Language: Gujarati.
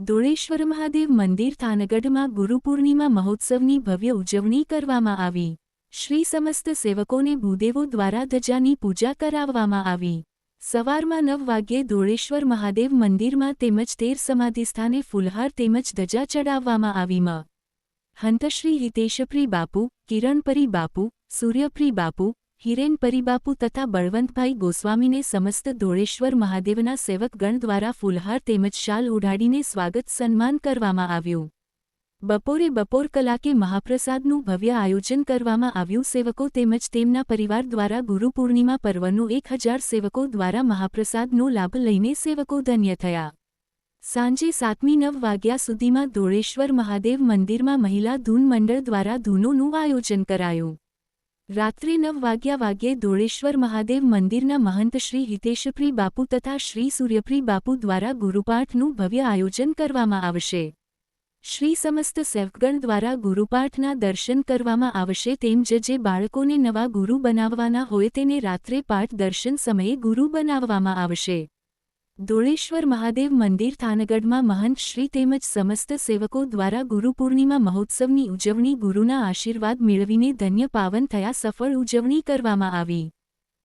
દોળેશ્વર મહાદેવ મંદિર થાનગઢમાં ગુરુ પૂર્ણિમા મહોત્સવની ભવ્ય ઉજવણી કરવામાં આવી। શ્રી સમસ્ત સેવકોને ભૂદેવો દ્વારા ધજાની પૂજા કરાવવામાં આવી। સવારમાં 9 વાગ્યે દોળેશ્વર મહાદેવ મંદિરમાં તેમજ 13 સમાધિસ્થાને ફૂલહાર તેમજ ધજા ચડાવવામાં આવી। હંતશ્રી હિતેશપ્રી બાપુ, કિરણપરી બાપુ, સૂર્યપ્રી બાપુ, હિરેનપરી બાપુ તથા બળવંતભાઈ ગોસ્વામીને સમસ્ત દોળેશ્વર મહાદેવના સેવકગણ દ્વારા ફૂલહાર તેમજ શાલ ઓઢાડીને સ્વાગત સન્માન કરવામાં આવ્યું। બપોરે બપોર કલાકે મહાપ્રસાદનું ભવ્ય આયોજન કરવામાં આવ્યું। સેવકો તેમજ તેમના પરિવાર દ્વારા ગુરુ પૂર્ણિમા પર્વનો 1000 સેવકો દ્વારા મહાપ્રસાદનો લાભ લઈને સેવકો ધન્ય થયા। સાંજે 7:09 વાગ્યા સુધીમાં દોળેશ્વર મહાદેવ મંદિરમાં મહિલા ધૂન મંડળ દ્વારા ધૂનોનું આયોજન કરાયું। રાત્રે 9 વાગ્યે દોળેશ્વર મહાદેવ મંદિરના મહંત શ્રી હિતેશપ્રી બાપુ તથા શ્રી સૂર્યપ્રી બાપુ દ્વારા ગુરુપાઠનું ભવ્ય આયોજન કરવામાં આવશે। શ્રી સમસ્ત સેવકગણ દ્વારા ગુરુપાઠના દર્શન કરવામાં આવશે। તેમ જ જે બાળકોને નવા ગુરુ બનાવવાના હોય તેને રાત્રે પાઠ દર્શન સમયે ગુરુ બનાવવામાં આવશે। દોળેશ્વર મહાદેવ મંદિર થાનગઢમાં મહંત શ્રી તેમજ સમસ્ત સેવકો દ્વારા ગુરુ પૂર્ણિમા મહોત્સવની ઉજવણી ગુરુના આશીર્વાદ મેળવીને ધન્ય પાવન થયા સફળ ઉજવણી કરવામાં આવી।